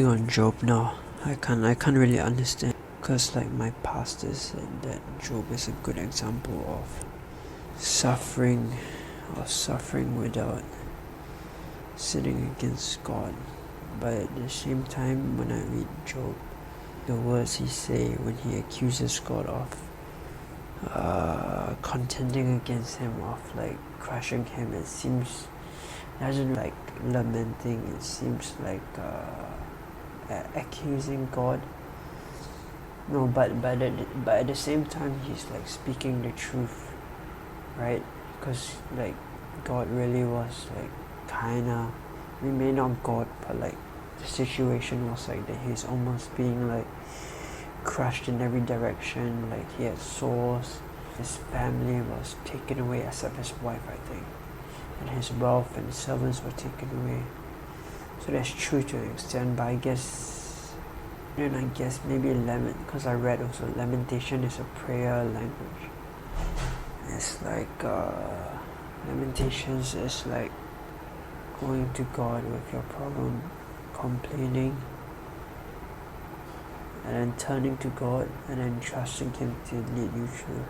On Job now, I can't really understand, because like my pastor said that Job is a good example of suffering without sinning against God. But at the same time, when I read Job, the words he say when he accuses God of contending against him, of like crushing him, it doesn't like lamenting, it seems like accusing God. No, but at the same time, he's like speaking the truth, right? Because like God really was like kinda, we may not God, but like the situation was like that he's almost being like crushed in every direction. Like he had sores, his family was taken away except his wife, I think, and his wealth and servants were taken away. So that's true to an extent, but I guess maybe because I read also lamentation is a prayer language. It's like lamentations is like going to God with your problem, complaining, and then turning to God and then trusting Him to lead you through.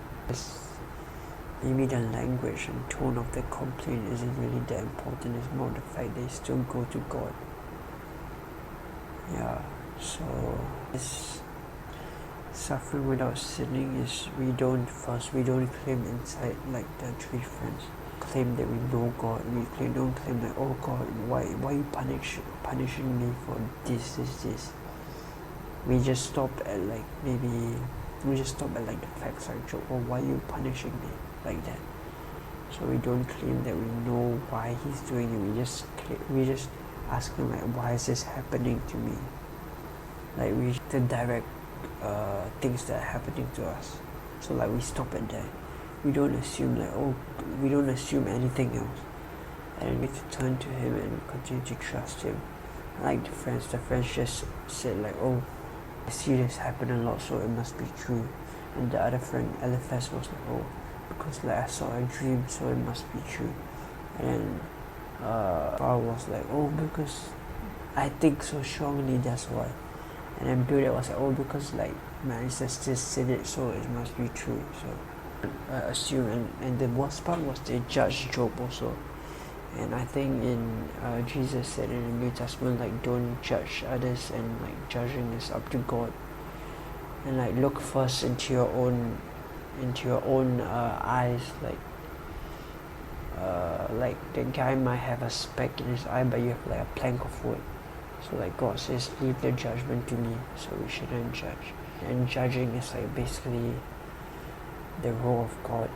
Maybe the language and tone of the complaint isn't really that important. It's more the fact that you still go to God. Yeah, so this suffering without sinning is we don't claim inside like the three friends. Claim that we know God. Don't claim that, oh God, why you punishing me for this. We just stop at like the facts like Job, or why you punishing me like that. So we don't claim that we know why he's doing it. We just ask him like, why is this happening to me? Like the direct things that are happening to us. So like we stop at that. We don't assume anything else. And we need to turn to him and continue to trust him. Like the friends just said like, oh, I see this happen a lot, so it must be true. And the other friend, Eliphaz, was like, oh, because like I saw a dream, so it must be true. And then Paul was like, oh, because I think so strongly, that's why. And then Bildad was like, oh, because like my ancestors said it, so it must be true. So assume, and the worst part was they judged Job also. And I think Jesus said in the New Testament, like, don't judge others, and like judging is up to God. And like look first into your own eyes. Like the guy might have a speck in his eye, but you have like a plank of wood. So like God says, leave the judgment to me, so we shouldn't judge. And judging is like basically the role of God,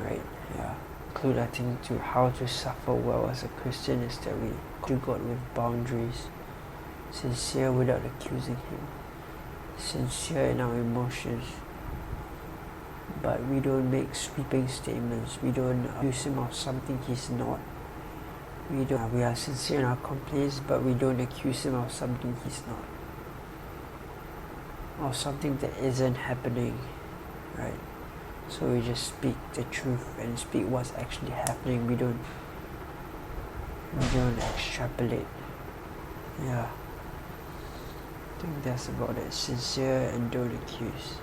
right? Yeah. Include, I think, to how to suffer well as a Christian is that we do God with boundaries, sincere without accusing Him, sincere in our emotions, but we don't make sweeping statements. We don't accuse Him of something He's not. We are sincere in our complaints, but we don't accuse Him of something He's not, or something that isn't happening, right? So we just speak the truth and speak what's actually happening. We don't extrapolate. Yeah. I think that's about it. Sincere and don't accuse.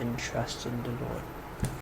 And trust in the Lord.